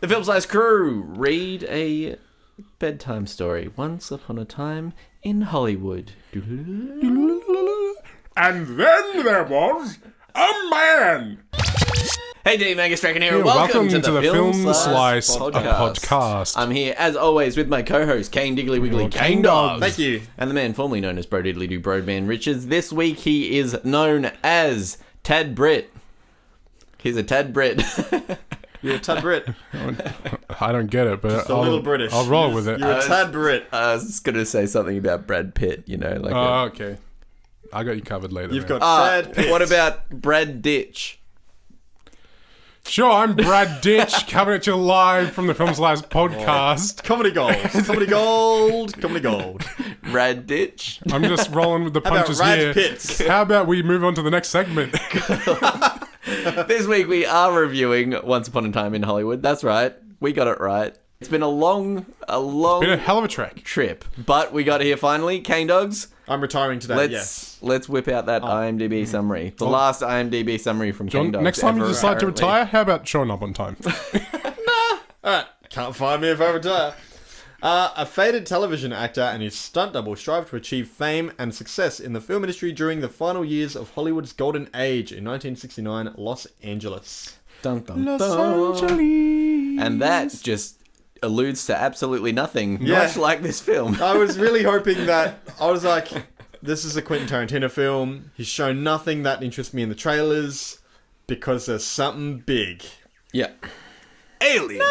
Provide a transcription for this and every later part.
The Film Slice crew read a bedtime story. Once upon a time in Hollywood. And then there was a man. Hey team, Angus, Strachan here. Welcome to the Film Slice podcast. I'm here, as always, with my co-host, Kane Diggly Wiggly Kane Dogs. Thank you. And the man formerly known as Bro Diddly Doo Broadman Richards. This week he is known as Tad Britt. He's a Tad Britt. You're a Tad Brit. I don't get it, but Just a little British. I'll roll with it. You're a Tad Brit. I was going to say something about Brad Pitt, you know. Like okay. I got you covered later. You've man. got Tad Pitt. What about Brad Ditch? Sure, I'm Brad Ditch, coming at you live from the Film Slice podcast. Comedy gold. Comedy gold. Comedy gold. Brad Ditch? I'm just rolling with the How about punches Rad here. Pitts? How about we move on to the next segment? This week we are reviewing Once Upon a Time in Hollywood. That's right. We got it right. It's been a long Been a hell of a trek. trip, but we got here finally. Cane Dogs, I'm retiring today, yes. let's whip out that IMDb summary. The last IMDb summary from Cane John, Dogs. next time you ever, decide to apparently. retire, how about showing up on time? Alright, can't find me if I retire. A faded television actor and his stunt double strive to achieve fame and success in the film industry during the final years of Hollywood's golden age in 1969 Los Angeles. Dun, dun, Los dun. Angeles. And that just alludes to absolutely nothing, Yeah. much like this film. I was really hoping that, I was like, this is a Quentin Tarantino film. He's shown nothing that interests me in the trailers because there's something big. Yeah. Aliens!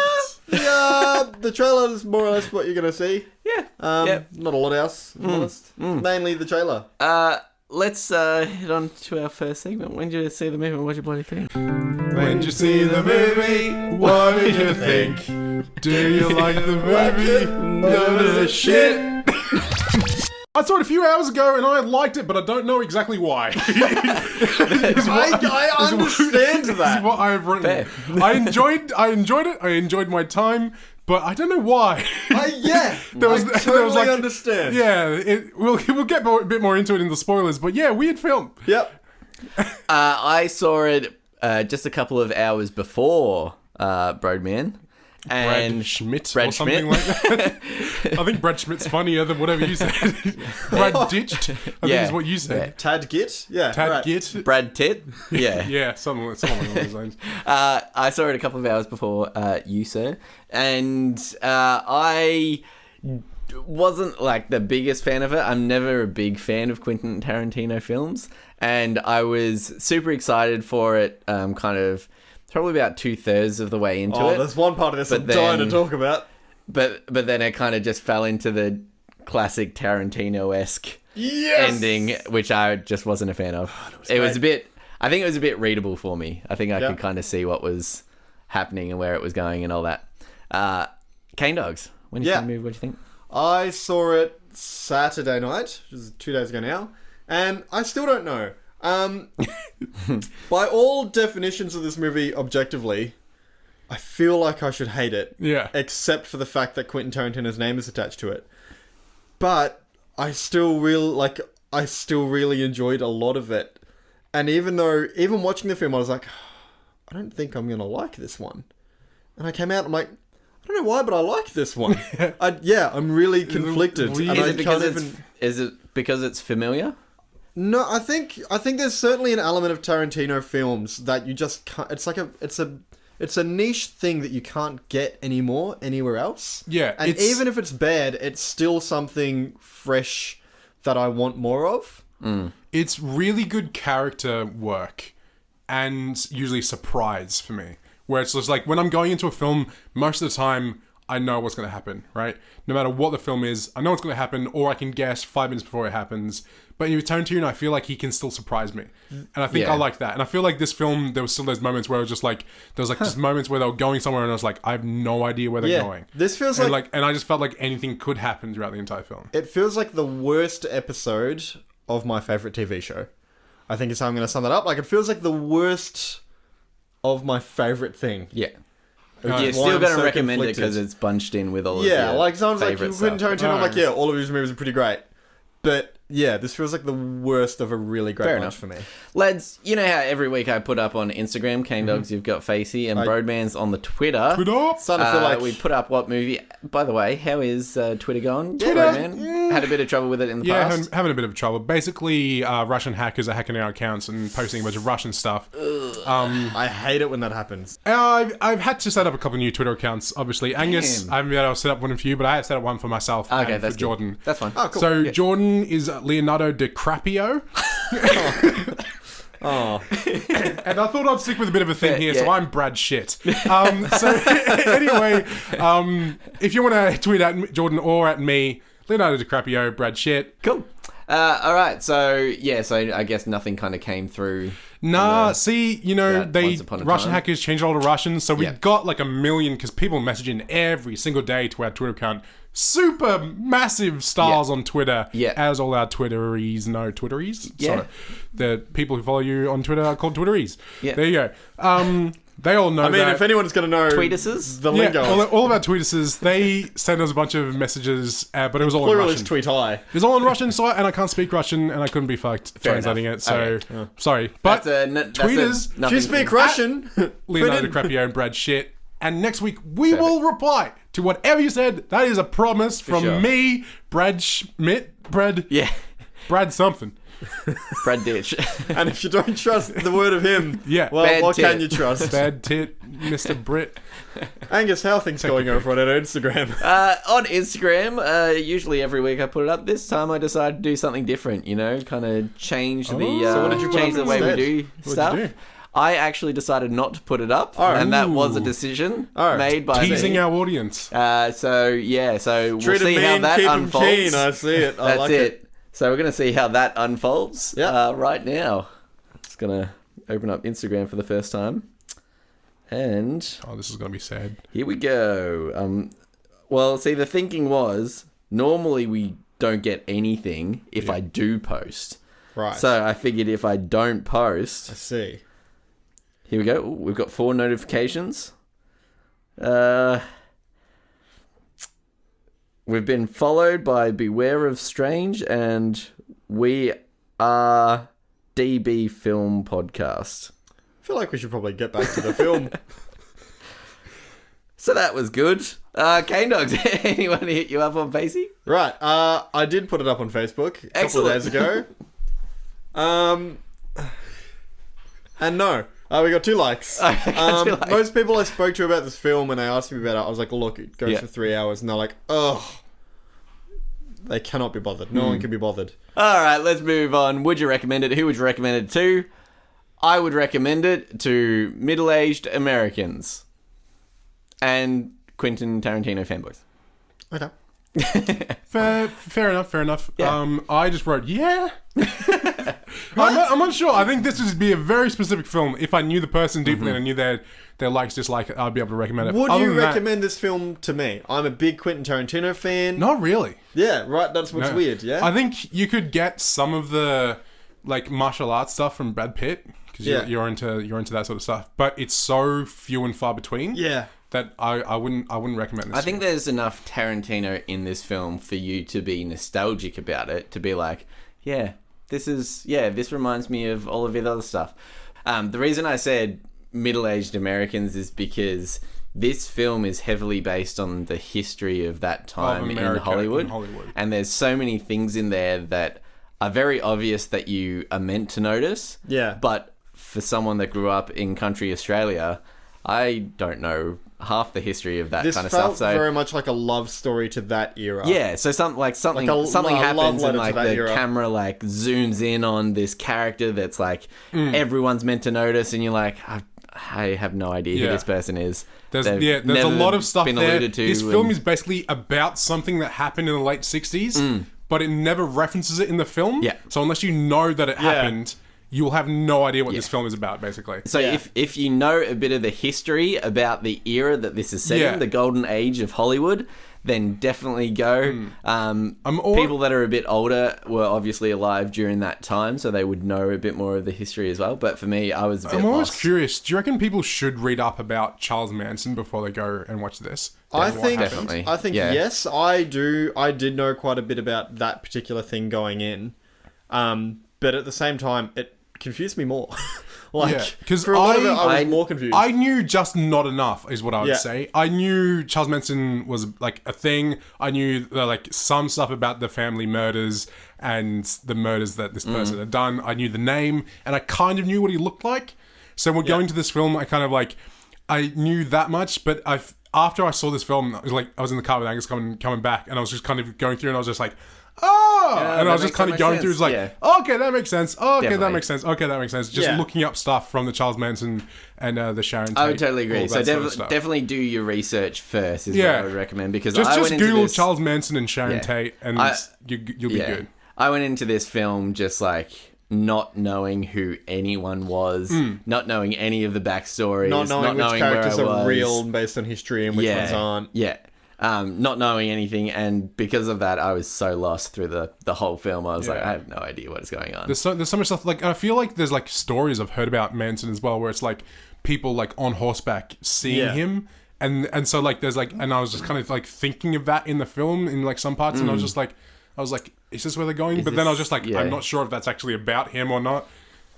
The trailer is more or less what you're going to see. Yeah. Not a lot else, if I'm honest. Mainly the trailer. Let's hit on to our first segment. When did you see the movie and what did you bloody think? When did you see the movie? What did you think? Do you like the movie? No, shit. I saw it a few hours ago and I liked it, but I don't know exactly why. I understand This is that. what I've written. Fair. I enjoyed it. I enjoyed my time, but I don't know why. I was totally like- understand. Yeah, we'll get a bit more into it in the spoilers, but yeah, weird film. Yep. I saw it just a couple of hours before Broadman. And Brad Schmidt Brad or something Schmidt. like that. I think Brad Schmidt's funnier than whatever you said. Brad Ditched, I think is what you said. Tad Git? Yeah. Tad right. Git. Brad Tit? Yeah. Yeah, something along those lines. I saw it a couple of hours before you, sir. And I wasn't like the biggest fan of it. I'm never a big fan of Quentin Tarantino films. And I was super excited for it, kind of probably about 2/3 of the way into it. There's one part of this But I'm dying to then- talk about. But then it kind of just fell into the classic Tarantino-esque Yes! ending, which I just wasn't a fan of. It was a bit... I think it was a bit readable for me. I think I could kind of see what was happening and where it was going and all that. Cane Dogs. When you see the movie, what do you think? I saw it Saturday night, which is 2 days ago now, and I still don't know. By all definitions of this movie, objectively, I feel like I should hate it. Yeah. Except for the fact that Quentin Tarantino's name is attached to it. But I still really enjoyed a lot of it. And even watching the film, I was like, I don't think I'm going to like this one. And I came out, I'm like, I don't know why, but I like this one. I'm really conflicted. weird. And Is I it because can't it's, even... is it because it's familiar? No, I think there's certainly an element of Tarantino films that you just can't. It's a niche thing that you can't get anymore anywhere else. Yeah, and even if it's bad, it's still something fresh that I want more of. It's really good character work and usually surprise for me. Where it's just like, when I'm going into a film, most of the time, I know what's going to happen, right? No matter what the film is, I know what's going to happen, or I can guess 5 minutes before it happens. But with Tarantino, I feel like he can still surprise me. And I think I like that. And I feel like this film, there was still those moments where it was just like, just moments where they were going somewhere and I was like, I have no idea where they're going. This feels and like... and I just felt like anything could happen throughout the entire film. It feels like the worst episode of my favourite TV show. I think is how I'm going to sum that up. Like, it feels like the worst of my favourite thing. Yeah. Which You're is why still I'm going to so recommend it conflicted. because it's bunched in with all of your Yeah, like someone's like, favourite Quentin stuff. Tarantino, I'm like, yeah, all of his movies are pretty great. But this feels like the worst of a really great Fair bunch enough. for me. Lads, you know how every week I put up on Instagram, Cane Dogs, you've got Facey, and Broadman's on the Twitter. Starting to feel like we put up what movie. By the way, how is Twitter going? Twitter, Broadman? Had a bit of trouble with it in the past. Having a bit of trouble. Basically, Russian hackers are hacking our accounts and posting a bunch of Russian stuff. I hate it when that happens. I've had to set up a couple of new Twitter accounts, obviously. Angus, I haven't been able to set up one for you, but I had set up one for myself Okay, and that's for good. Jordan. That's fine. Oh, cool. So Jordan is Leonardo DiCaprio. Oh, And I thought I'd stick with a bit of a theme here, so yeah. I'm Brad Shit. So anyway, if you want to tweet at Jordan or at me, Leonardo DiCaprio, Brad Shit. Cool. All right. So I guess nothing kind of came through. Nah, see, that they Once Upon a Russian Time. hackers changed all the Russians, so we Yeah. got like 1 million because people messaging every single day to our Twitter account. Super massive stars on Twitter, Yeah. as all our Twitteries know Twitteries. Yeah. So the people who follow you on Twitter are called Twitteries. Yeah. There you go. They all know. I mean, that. if anyone's going to know Tweetuses? the Yeah, lingo, all of our tweetuses, they sent us a bunch of messages, but it was all in plural Russian. is tweet I. It was all in Russian, so and I can't speak Russian, and I couldn't be fucked translating enough. it. So Okay. sorry, but tweeters. If you speak Russision, Leonardo DiCaprio and Brad Shit. And next week we will reply to whatever you said. That is a promise from sure. me, Brad Schmidt, Brad something. Brad Ditch. and if you don't trust the word of him, Yeah. well, Bad what tit. can you trust? Bad tit, Mr. Brit. Angus, how are things going over on our Instagram? On Instagram, usually every week I put it up. This time I decided to do something different. Kind of change the So what did you put change up the way instead? we do What'd stuff. you do? I actually decided not to put it up, Oh. and that was a Ooh. decision Oh. made by Teasing me. our audience. So we'll Treat see him how mean, that keep him unfolds. keen. I see it. I That's like it. So we're gonna see how that unfolds. Yeah. Right now, just gonna open up Instagram for the first time, and Oh, this is going to be sad. here we go. Well, see, the thinking was normally we don't get anything if I do post. Right. So I figured if I don't post, I see. here we go. Ooh, we've got 4 notifications. We've been followed by Beware of Strange and We Are DB Film Podcast. I feel like we should probably get back to the film. So that was good. Cane Dogs, anyone hit you up on Facey? Right. I did put it up on Facebook a couple of days ago. And no. We got 2 likes. Okay, 2 likes. Most people I spoke to about this film and they asked me about it, I was like, look, it goes Yeah. for 3 hours. And they're like, ugh. They cannot be bothered. No one can be bothered. All right, let's move on. Would you recommend it? Who would you recommend it to? I would recommend it to middle-aged Americans and Quentin Tarantino fanboys. Okay. Fair enough. Yeah. I just wrote, yeah. I'm not sure. I think this would be a very specific film. If I knew the person deeply and I knew their likes, dislikes, I'd be able to recommend it. Would Other you than that, recommend this film to me? I'm a big Quentin Tarantino fan. not really. Yeah, right. That's what's No. weird, yeah? I think you could get some of the martial arts stuff from Brad Pitt because Yeah. you're into that sort of stuff, but it's so few and far between. Yeah. That I wouldn't recommend this. I think there's enough Tarantino in this film for you to be nostalgic about it, to be like, this reminds me of all of his other stuff. The reason I said middle-aged Americans is because this film is heavily based on the history of that time in America, Hollywood. in Hollywood. And there's so many things in there that are very obvious that you are meant to notice. Yeah. But for someone that grew up in country Australia, I don't know half the history of that This kind of felt stuff. So very much like a love story to that era. yeah, so something Like a something love happens letter and to like that the era. camera like zooms in on this character that's like everyone's meant to notice, and you're like, I have no idea who Yeah. this person is. There's They've a never lot of stuff been there. alluded to, This film and- is basically about something that happened in the late 60s, but it never references it in the film. Yeah. So unless you know that it happened, you'll have no idea what this film is about, basically. So if you know a bit of the history about the era that this is set in, the golden age of Hollywood, then definitely go. People that are a bit older were obviously alive during that time, so they would know a bit more of the history as well. But for me, I was a bit I'm always lost. curious. Do you reckon people should read up about Charles Manson before they go and watch this? I think Yeah. yes, I do. I did know quite a bit about that particular thing going in, but at the same time, it confused me more. Because for a lot of it, I was more confused. I knew just not enough, is what I would Yeah. say. I knew Charles Manson was like a thing. I knew like some stuff about the family murders and the murders that this person had done. I knew the name, and I kind of knew what he looked like. So when going to this film, I kind of like I knew that much, but after I saw this film, I was in the car with Angus coming back, and I was just kind of going through, and I was just like, and I was just kind of going through, okay, that makes sense. Oh, okay, that makes sense. Okay, that makes sense. Just looking up stuff from the Charles Manson and the Sharon Tate. I would totally agree. all So that sort of stuff. definitely do your research first is what I would recommend, because I just went into Google this, Charles Manson and Sharon Tate, and you'll be good. I went into this film just like not knowing who anyone was, not knowing any of the backstories, not knowing which characters where I was. are real based on history and which ones aren't. Yeah. Not knowing anything, and because of that, I was so lost through the whole film. I was like, I have no idea what is going on. There's so much stuff, like, I feel like there's like stories I've heard about Manson as well, where it's like people like on horseback seeing him, and so like there's like, and I was just kind of like thinking of that in the film in like some parts, and I was like, is this where they're going? But then I was just like, I'm not sure if that's actually about him or not.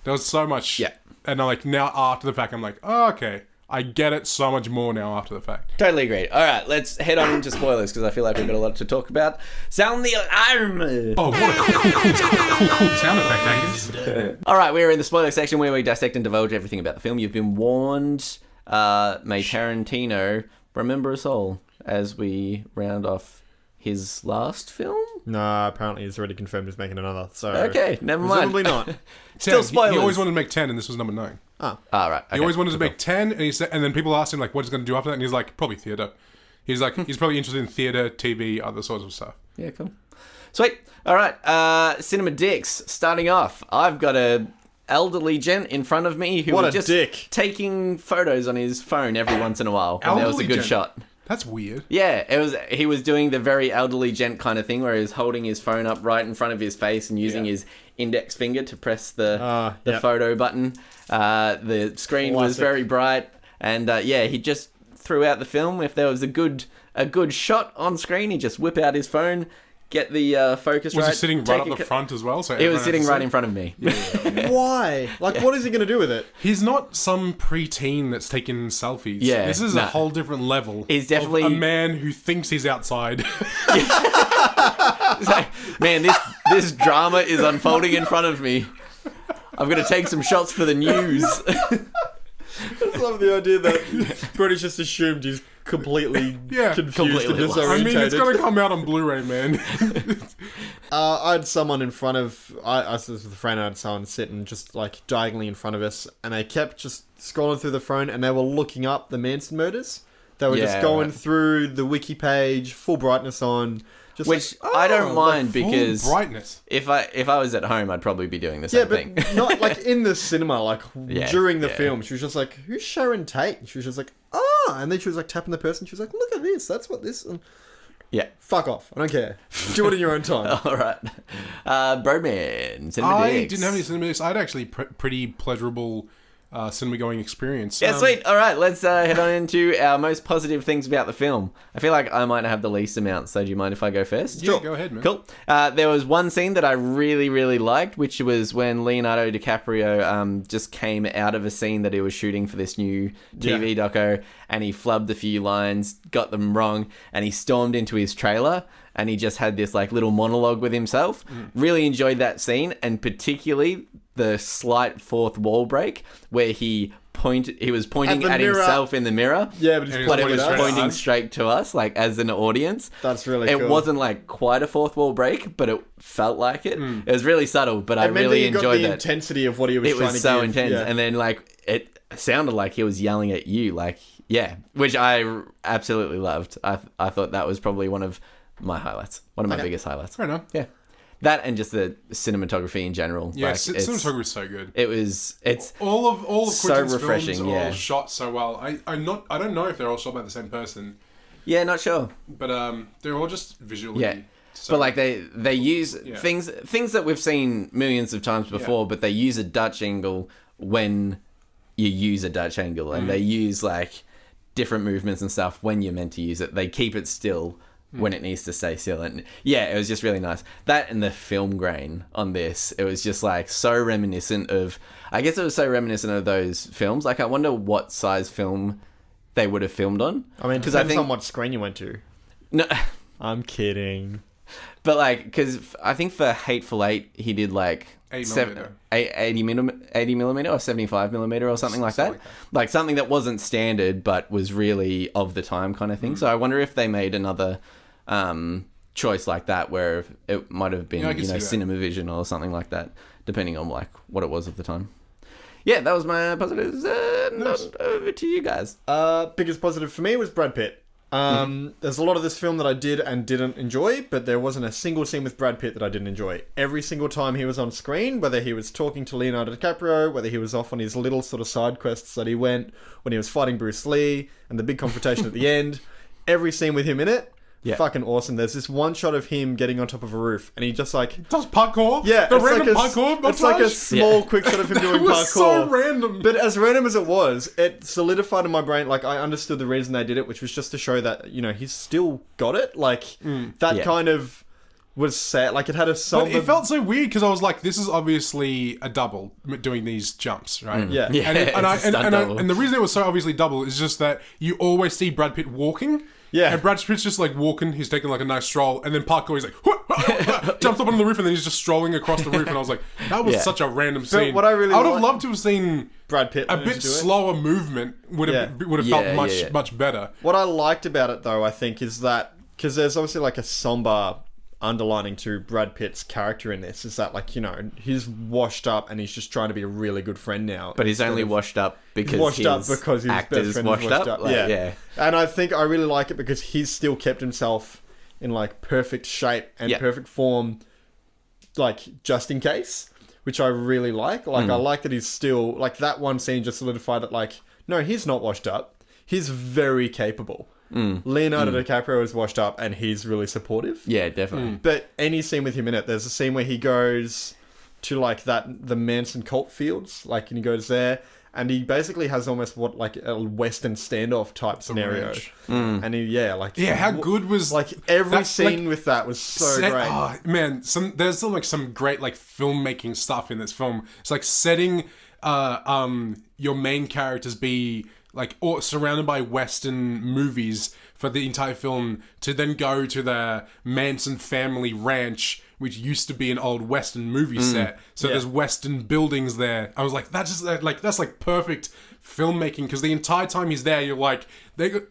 There was so much, and I like now after the fact, I'm like, oh, okay. I get it so much more now after the fact. Totally agreed. All right, let's head on into spoilers because I feel like we've got a lot to talk about. Sound the alarm! Oh, what a cool sound effect, Angus. All right, we're in the spoiler section where we dissect and divulge everything about the film. You've been warned. May Tarantino remember us all as we round off his last film? Nah, apparently he's already confirmed he's making another. So Okay, never mind. presumably not. Still spoilers. He always wanted to make 10, and this was number 9. All right. He always wanted to make 10, and and then people asked him like, what he's going to do after that, and he's like, probably theatre. He's like, he's probably interested in theatre, TV, other sorts of stuff. Yeah, cool. Sweet. All right. Cinema Dicks. Starting off, I've got a elderly gent in front of me who was just taking photos on his phone every once in a while. And there was a good shot. That's weird. Yeah, he was doing the very elderly gent kind of thing where he was holding his phone up right in front of his face and using his index finger to press the photo button. The screen was very bright, and he just throughout the film, if there was a good shot on screen, he'd just whip out his phone, get the focus right. Was he sitting right up the front as well? So he was sitting right in front of me. Why? Like, what is he going to do with it? He's not some preteen that's taking selfies. Yeah, this is a whole different level. He's definitely a man who thinks he's outside. Like, man, this drama is unfolding in front of me. I'm going to take some shots for the news. I just love the idea that British just assumed he's completely confused and disorientated. I mean, it's going to come out on Blu-ray, man. I had someone in front of... I was with a friend, I had someone sitting just like diagonally in front of us, and they kept just scrolling through the phone, and they were looking up the Manson murders. They were just going through the wiki page, full brightness on... Which I don't mind because brightness. If I was at home, I'd probably be doing the same thing. Not like in the cinema, like during the film. She was just like, "Who's Sharon Tate?" And she was just like, and then she was like tapping the person. She was like, "Look at this. That's what this." And fuck off. I don't care. Do it in your own time. All right, Birdman. I didn't have any cinema. I had actually pretty pleasurable cinema going experience. Yeah, sweet. All right, let's head on into our most positive things about the film. I feel like I might have the least amount, so do you mind if I go first? Yeah, go ahead, man. Cool. There was one scene that I really, really liked, which was when Leonardo DiCaprio just came out of a scene that he was shooting for this new TV doco, and he flubbed a few lines, got them wrong, and he stormed into his trailer, and he just had this like little monologue with himself. Really enjoyed that scene, and particularly the slight fourth wall break where he was pointing at himself in the mirror. Yeah, but it was pointing straight to us, like as an audience. That's really cool. It wasn't like quite a fourth wall break, but it felt like it. It was really subtle, but I really enjoyed the intensity of what he was trying to give. It was so intense. And then like it sounded like he was yelling at you, like, which I absolutely loved. I thought that was probably one of my highlights. One of my biggest highlights. Fair enough. Yeah. That and just the cinematography in general. Yeah, like, cinematography is so good. It's All of so Quentin's refreshing, films are yeah. all shot so well. I don't know if they're all shot by the same person, yeah, not sure. but they're all just visually. Yeah. So, But like they use things that we've seen millions of times before, but they use a Dutch angle when you use a Dutch angle, and they use like different movements and stuff when you're meant to use it. They keep it still when it needs to stay still, and it was just really nice. That and the film grain on this, it was just like so reminiscent of. I guess it was so reminiscent of those films. Like I wonder what size film they would have filmed on. I mean, depends on what screen you went to. No, I'm kidding. but like because I think for Hateful Eight he did like 80 millimeter or 75 millimeter or something like that. Like something that wasn't standard but was really of the time kind of thing. So I wonder if they made another choice like that where it might have been CinemaVision or something like that, depending on like what it was at the time. Yeah, that was my positives. Nice. Over to you guys. Biggest positive for me was Brad Pitt. There's a lot of this film that I did and didn't enjoy, but there wasn't a single scene with Brad Pitt that I didn't enjoy. Every single time he was on screen, whether he was talking to Leonardo DiCaprio, whether he was off on his little sort of side quests that he went, when he was fighting Bruce Lee, and the big confrontation at the end, every scene with him in it, fucking awesome. There's this one shot of him getting on top of a roof, and he just like... Does parkour? Yeah, the random parkour. It's like a small, quick shot of him doing It was parkour. so random. But as random as it was, it solidified in my brain. Like I understood the reason they did it, which was just to show that he's still got it. Like that kind of was sad. Like it had a somber. But it felt so weird because I was like, this is obviously a double doing these jumps, right? Yeah. And the reason it was so obviously double is just that you always see Brad Pitt walking. Yeah. And Brad Pitt's just like walking, he's taking like a nice stroll, and then parkour, he's like, jumps up on the roof, and then he's just strolling across the roof, and I was like, that was such a random scene. what I really would have loved to have seen Brad Pitt a bit slower movement would have felt much better. What I liked about it, though, I think, is that because there's obviously like a somber underlining to Brad Pitt's character in this, is that like he's washed up and he's just trying to be a really good friend now. But he's only washed up because his actors washed up. Like, yeah. And I think I really like it because he's still kept himself in like perfect shape and perfect form, like just in case, which I really like. Like I like that he's still like that one scene just solidified that like no, he's not washed up. He's very capable. Leonardo DiCaprio is washed up and he's really supportive. Yeah, definitely. But any scene with him in it, there's a scene where he goes to like the Manson cult fields, like, and he goes there and he basically has almost like a Western standoff type scenario. And how good was like every scene with that was so great. Oh, man, there's some great like filmmaking stuff in this film. It's like setting your main characters be like surrounded by Western movies for the entire film, to then go to the Manson family ranch, which used to be an old Western movie set. So there's Western buildings there. I was like, that's like perfect filmmaking, because the entire time he's there, you're like, they're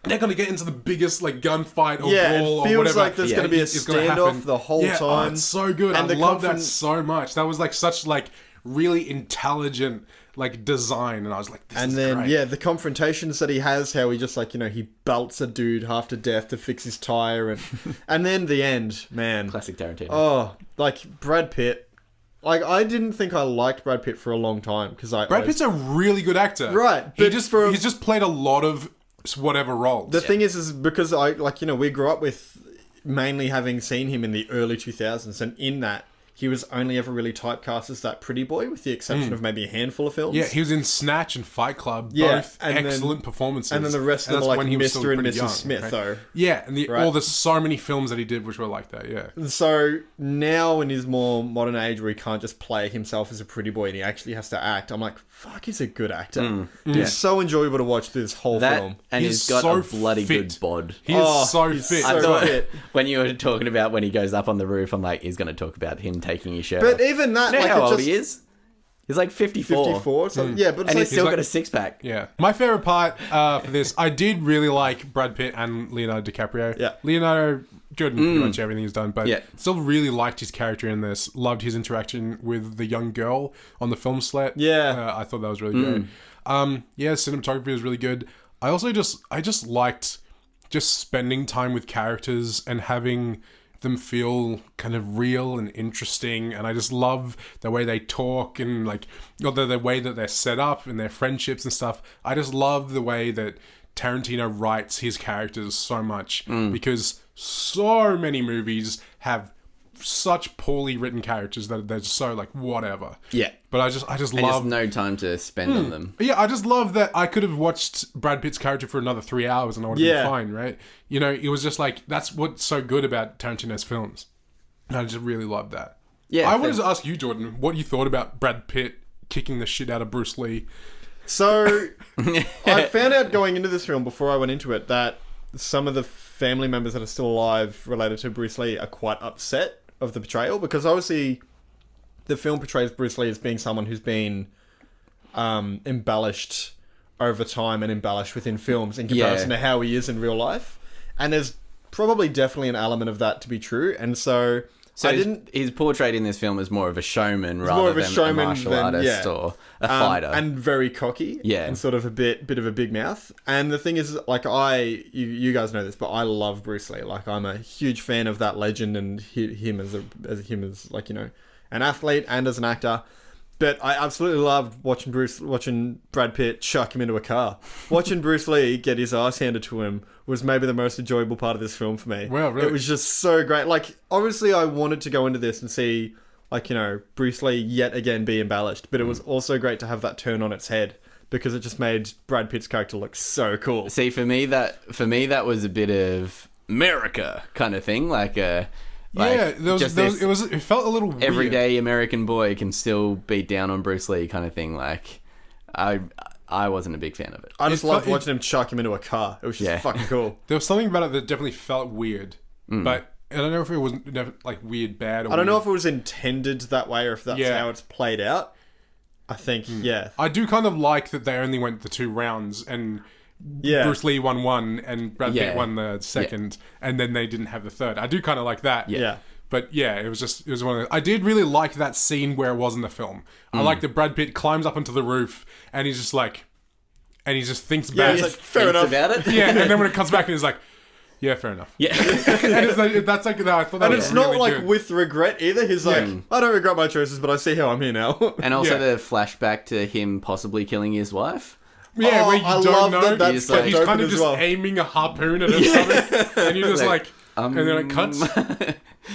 gonna get into the biggest like gunfight or brawl or whatever. It feels like there's gonna be a standoff the whole time. Oh, it's so good. And I love that so much. That was like such like really intelligent like design, and I was like, this is great. The confrontations that he has, how he just like he belts a dude half to death to fix his tire, and then the end, man, classic Tarantino. Oh, like Brad Pitt. Like I didn't think I liked Brad Pitt for a long time because Brad Pitt's a really good actor, right? But he's just played a lot of whatever roles. The thing is because I we grew up with mainly having seen him in the early 2000s, and in that, he was only ever really typecast as that pretty boy, with the exception of maybe a handful of films. Yeah, he was in Snatch and Fight Club, both excellent performances. And then the rest of them are like Mr. and Mrs. Young, Smith, right? though. Yeah, and there's so many films that he did which were like that, yeah. So now in his more modern age where he can't just play himself as a pretty boy and he actually has to act, I'm like, fuck, he's a good actor. He's so enjoyable to watch through this whole film. And he's got a bloody good bod. He is so fit. So I thought fit. When you were talking about when he goes up on the roof, I'm like, he's going to talk about him taking his shirt But off. even that, You know like, how it old just, he is? He's like 54. 54? So, yeah, but it's And like, he's still like- got a six-pack. Yeah. My favorite part for this, I did really like Brad Pitt and Leonardo DiCaprio. Yeah. Leonardo, good in pretty much everything he's done, but Yeah. still really liked his character in this. Loved his interaction with the young girl on the film set. Yeah. I thought that was really great. Cinematography was really good. I just liked just spending time with characters and having them feel kind of real and interesting, and I just love the way they talk and like the way that they're set up and their friendships and stuff. I just love the way that Tarantino writes his characters so much, because so many movies have such poorly written characters that they're so like whatever. Yeah. But I just And love just no time to spend on them. yeah, I just love that I could have watched Brad Pitt's character for another 3 hours and I would have been fine, right? You know, it was just like, that's what's so good about Tarantino's films. And I just really love that. Yeah. I wanted to ask you, Jordan, what you thought about Brad Pitt kicking the shit out of Bruce Lee. So, I found out going into this film, before I went into it, that some of the family members that are still alive related to Bruce Lee are quite upset of the portrayal, because obviously the film portrays Bruce Lee as being someone who's been embellished over time and embellished within films in comparison to how he is in real life. And there's probably definitely an element of that to be true. And so he's portrayed in this film as more of a showman rather than a martial artist or a fighter. And very cocky. Yeah. And sort of a bit of a big mouth. And the thing is, like, you guys know this, but I love Bruce Lee. Like, I'm a huge fan of that legend and him as like, you know, an athlete and as an actor. But I absolutely loved watching Brad Pitt chuck him into a car. Watching Bruce Lee get his ass handed to him was maybe the most enjoyable part of this film for me. Wow, really? It was just so great. Like, obviously I wanted to go into this and see, like, you know, Bruce Lee yet again be embellished. But it was also great to have that turn on its head, because it just made Brad Pitt's character look so cool. See, for me that was a bit of America kind of thing, it felt a little weird. Everyday American boy can still beat down on Bruce Lee kind of thing. Like, I wasn't a big fan of it. I just loved watching him chuck him into a car. It was just fucking cool. There was something about it that definitely felt weird, but I don't know if it was like weird bad or I don't know if it was intended that way or if that's how it's played out. I think, I do kind of like that they only went the 2 rounds and Bruce Lee won 1 and Brad Pitt won the second, and then they didn't have the third. I do kind of like that. Yeah. But it was one of those. I did really like that scene where it was in the film. I like that Brad Pitt climbs up onto the roof and he's just like, and he just thinks back. He's like, fair enough. About it. Yeah, and then when it comes back and he's like, yeah, fair enough. Yeah. And it's like, that's like that. I thought that And was it's really not like good. with regret either. He's like, I don't regret my choices, but I see how I'm here now. And also the flashback to him possibly killing his wife. Yeah, where you I don't love know, that. He's but he's kept kind open of as just well. aiming a harpoon at her stomach, and you're just like, and then it cuts.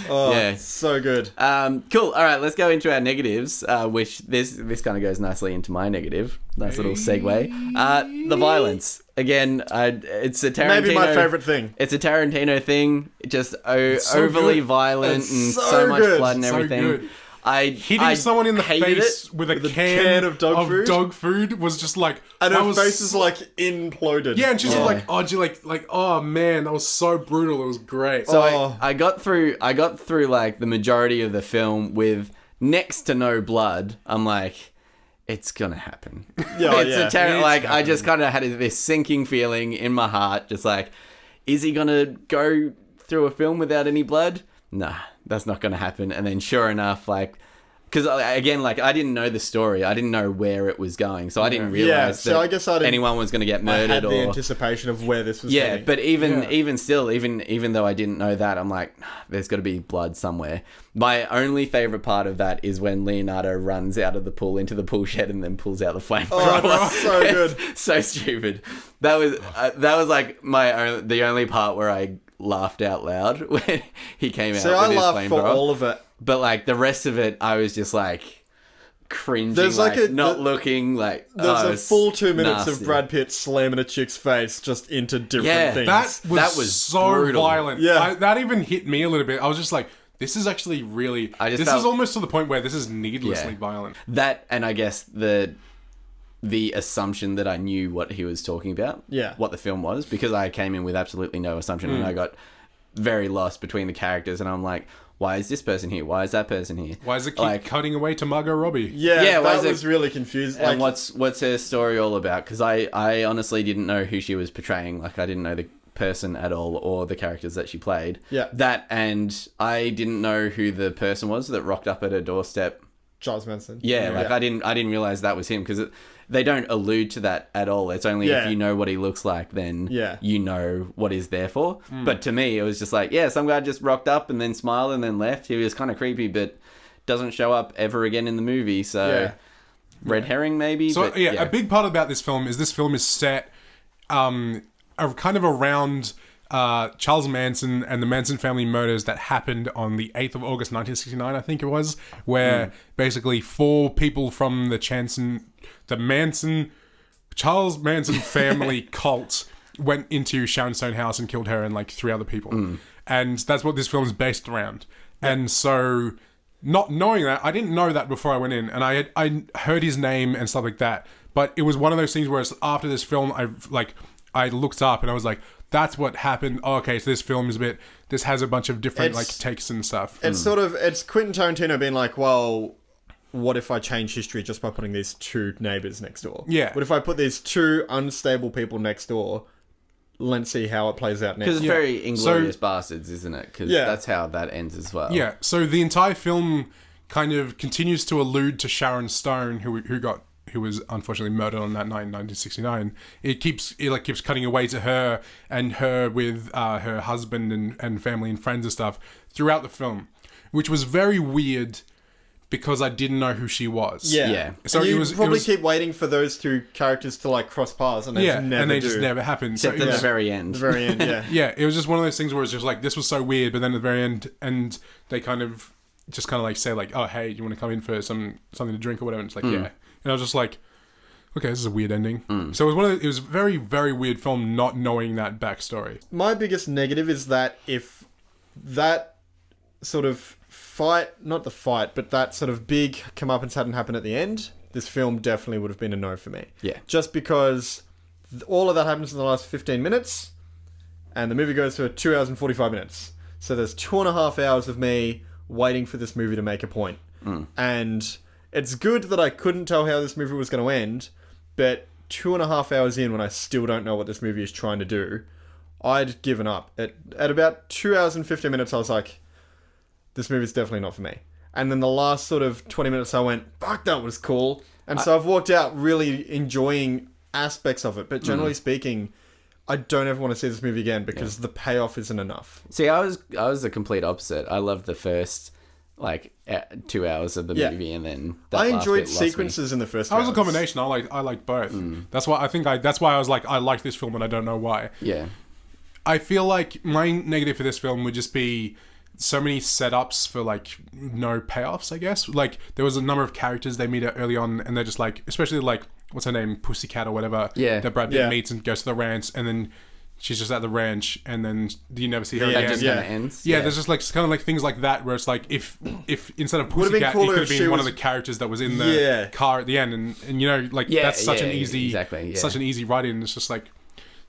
Yeah. So good. Cool. All right, let's go into our negatives, which this kind of goes nicely into my negative. Nice little segue. The violence. Again, it's a Tarantino... Maybe my favourite thing. It's a Tarantino thing. Just so overly good. violent It's and so so much good. blood and So everything. good. Hitting Someone in the hated face it. with a a can can of dog food. was just like, And that her was face is like imploded. yeah, and she's like, oh man, that was so brutal. It was great. So I got through like the majority of the film with next to no blood. I'm like, it's gonna happen. Yeah, It's I just kind of had this sinking feeling in my heart, just like, is he gonna go through a film without any blood? Nah, that's not gonna happen. And then sure enough, like, because again, like, I didn't know the story, I didn't know where it was going, so I didn't realize so I guess I didn't- anyone was gonna get I murdered had the or anticipation of where this was yeah, heading. but even still, even though I didn't know that, I'm like, there's got to be blood somewhere. My only favorite part of that is when Leonardo runs out of the pool into the pool shed and then pulls out the flamethrower. that's so good. So stupid. That was like the only part where I laughed out loud when he came out So with I his laughed for flamethrower. all of it. But like the rest of it, I was just like cringing, There's like not looking like. There's a it's full 2 minutes nasty. of Brad Pitt slamming a chick's face just into different things. That was so brutal. violent. Yeah. That even hit me a little bit. I was just like, this is actually really... I just this felt- is almost to the point where this is needlessly Yeah. violent. That, and I guess the assumption that I knew what he was talking about, Yeah. what the film was, because I came in with absolutely no assumption and I got very lost between the characters, and I'm like, why is this person here? Why is that person here? Why does it keep Like- cutting away to Margot Robbie? Yeah, why that is was it- really confusing. And Like, what's her story all about? Because I honestly didn't know who she was portraying. Like, I didn't know the person at all or the characters that she played. Yeah. That, and I didn't know who the person was that rocked up at her doorstep Charles Manson. Yeah, I didn't realize that was him, because they don't allude to that at all. It's only if you know what he looks like, then you know what he's there for. But to me, it was just like, some guy just rocked up and then smiled and then left. He was kind of creepy, but doesn't show up ever again in the movie. So red herring maybe. So but, a big part about this film is set kind of around Charles Manson and the Manson family murders that happened on the 8th of August 1969, I think it was, where basically 4 people from the Charles Manson family cult went into Sharon Stone house and killed her and like 3 other people. And that's what this film is based around. And so, not knowing that, I didn't know that before I went in, and I heard his name and stuff like that. But it was one of those things where after this film, I looked up and I was like, that's what happened. Oh, okay, so this film is this has a bunch of different takes and stuff. It's it's Quentin Tarantino being like, well, what if I change history just by putting these 2 neighbors next door? Yeah. What if I put these 2 unstable people next door? Let's see how it plays out next. Because it's very Inglourious Bastards, isn't it? Because that's how that ends as well. Yeah, so the entire film kind of continues to allude to Sharon Stone, who was unfortunately murdered on that night in 1969. It keeps cutting away to her and her with her husband and family and friends and stuff throughout the film, which was very weird because I didn't know who she was. Yeah. So and you probably keep waiting for those 2 characters to like cross paths, and they just never happened. Except at the very end. The very end, yeah. Yeah, it was just one of those things where it's just like, this was so weird, but then at the very end, and they kind of like say like, oh hey, you want to come in for something to drink or whatever? And it's like, yeah. And I was just like, okay, this is a weird ending. So it was a very, very weird film not knowing that backstory. My biggest negative is that if that sort of but that sort of big comeuppance hadn't happened at the end, this film definitely would have been a no for me. Yeah. Just because all of that happens in the last 15 minutes, and the movie goes for 2 hours and 45 minutes. So there's 2.5 hours of me waiting for this movie to make a point. And it's good that I couldn't tell how this movie was going to end, but 2.5 hours in, when I still don't know what this movie is trying to do, I'd given up. At about 2 hours and 15 minutes, I was like, this movie's definitely not for me. And then the last sort of 20 minutes, I went, fuck, that was cool. And so I've walked out really enjoying aspects of it. But generally speaking, I don't ever want to see this movie again because the payoff isn't enough. See, I was the complete opposite. I loved the first 2 hours of the movie, and then I enjoyed sequences in the first. I was a combination. I like both. That's why I was like, I like this film, and I don't know why. Yeah, I feel like my negative for this film would just be so many setups for like no payoffs, I guess. Like there was a number of characters they meet early on, and they're just like, especially like, what's her name, Pussycat or whatever. Yeah, that Brad Pitt meets and goes to the ranch, and then she's just at the ranch, and then you never see her again. That just kind of ends. Yeah, there's just like kind of like things like that where it's like if instead of Pussycat, it could have been one of the characters that was in the car at the end, and you know, like that's such an easy write in. It's just like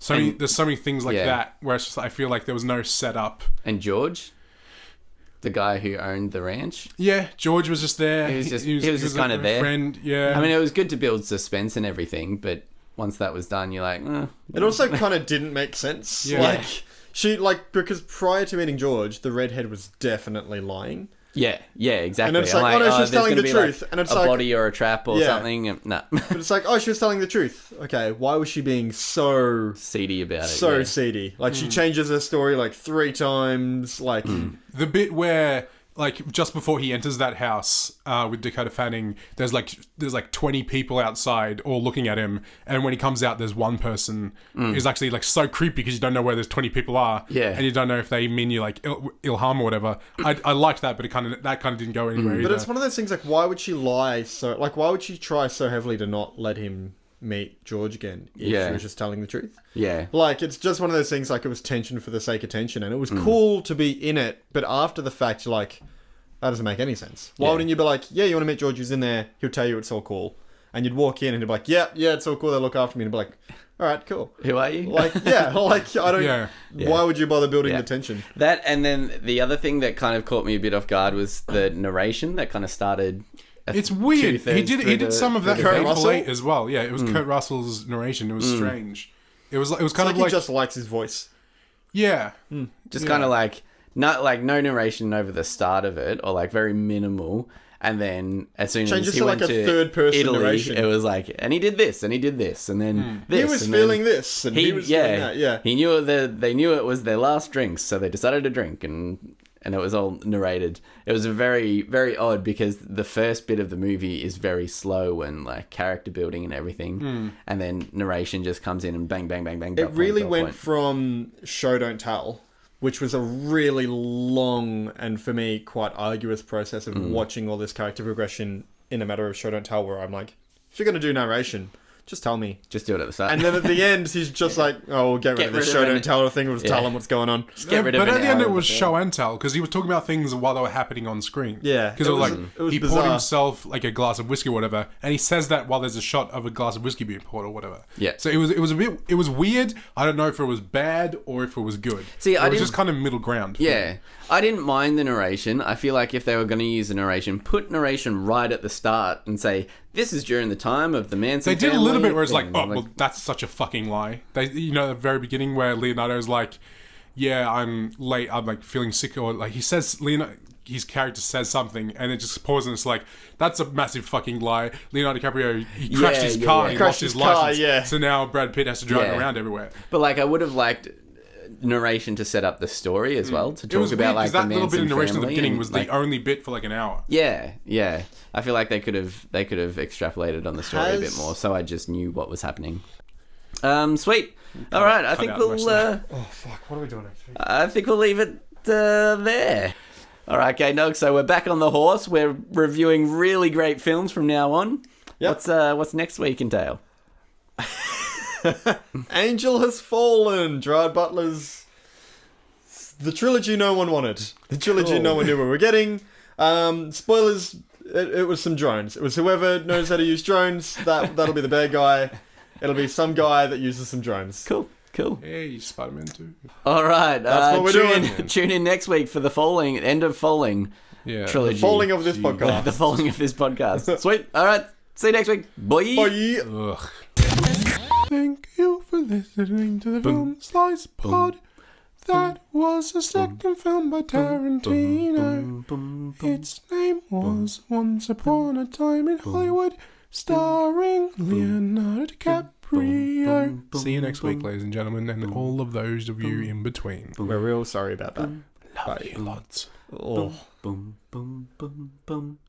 there's so many things like that where it's just, I feel like there was no setup. And George, the guy who owned the ranch. Yeah, George was just there. He was just kind of there. Friend, yeah. I mean, it was good to build suspense and everything, but once that was done, you're like, It also kind of didn't make sense. Yeah. Because prior to meeting George, the redhead was definitely lying. Yeah, exactly. And it's like, oh no, she's telling the truth. Like and it's a like, body or a trap or something. No. But it's like, oh, she was telling the truth. Okay, why was she being so seedy about it? So seedy. Like she changes her story like 3 times. Like the bit where, like, just before he enters that house with Dakota Fanning, there's like 20 people outside all looking at him, and when he comes out, there's one person who's actually like so creepy because you don't know where there's 20 people are, and you don't know if they mean you like ill harm or whatever. I liked that, but that kind of didn't go anywhere. But it's one of those things like, why would she lie so? Like, why would she try so heavily to not let him meet George again if she was just telling the truth? Yeah. Like, it's just one of those things, like, it was tension for the sake of tension, and it was cool to be in it, but after the fact, you're like, that doesn't make any sense. Why wouldn't you be like, yeah, you want to meet George, who's in there, he'll tell you it's all cool. And you'd walk in and he'd be like, yeah, it's all cool, they'll look after me, and be like, all right, cool. Who are you? Like, I don't... Why would you bother building the tension? That, and then the other thing that kind of caught me a bit off guard was the narration that kind of started... It's weird. He did some of that Kurt Russell as well. Yeah, it was Kurt Russell's narration. It was strange. It was kind of like he just likes his voice. Yeah. Just kind of like, not like no narration over the start of it, or like very minimal. And then as soon Changes as he to, went like, a to third-person Italy, narration. it was like, and he did this, and he did this, and then this. He was and feeling then this, and he was feeling that. Yeah. He knew they knew it was their last drinks, so they decided to drink, and it was all narrated. It was very, very odd because the first bit of the movie is very slow and like character building and everything, and then narration just comes in and bang, bang, bang, bang. It really went from show don't tell, which was a really long and for me quite arduous process of watching all this character progression in a matter of show don't tell, where I'm like, if you're going to do narration, just tell me. Just do it at the start. And then at the end, he's just like, oh, we'll get rid of this show don't tell thing. We'll just tell him what's going on. Get rid of but an at the end, hour it of was the show and tell because he was talking about things while they were happening on screen. Yeah. Because It it was was- like it was he poured bizarre. himself like a glass of whiskey or whatever, and he says that while there's a shot of a glass of whiskey being poured or whatever. Yeah. So it was weird. I don't know if it was bad or if it was good. See, I it was didn't- just kind of middle ground. Yeah. I didn't mind the narration. I feel like if they were going to use the narration, put narration right at the start and say, this is during the time of the Manson They did a little family bit where it's like, thing. oh, well, that's such a fucking lie. They, at the very beginning where Leonardo's like, yeah, I'm late, I'm like feeling sick, or like he says, his character says something, and it just pauses, and it's like, that's a massive fucking lie. Leonardo DiCaprio, he crashed his car, he lost his license, so now Brad Pitt has to drive around everywhere. But like, I would have liked narration to set up the story as well, to It was talk weird about like because the that little bit Manson of narration at the family beginning and, was like, the only bit for like an hour. Yeah. I feel like they could have extrapolated on the story a bit more, so I just knew what was happening. Sweet. All right, I think out we'll. most of Oh, fuck. What are we doing next week? I think we'll leave it there. All right, okay, Nog. So we're back on the horse. We're reviewing really great films from now on. Yep. What's next week entail? Angel Has Fallen. Gerard Butler's... The trilogy no one wanted. The trilogy no one knew we were getting. Spoilers, it was some drones. It was whoever knows how to use drones. That'll be the bad guy. It'll be some guy that uses some drones. Cool. Hey, Spider-Man 2. All right, That's what we're doing. Tune in next week for the end of Falling Yeah. trilogy. The falling of this podcast. The falling of this podcast. Sweet. All right. See you next week. Bye. Bye. Ugh. Thank you for listening to the Film Slice Pod. That was the second film by Tarantino. Its name was Once Upon a Time in Hollywood, starring Leonardo DiCaprio. See you next week, ladies and gentlemen, and all of those of you in between. We're real sorry about that. Love you lots. Oh. Boom, boom, boom, boom.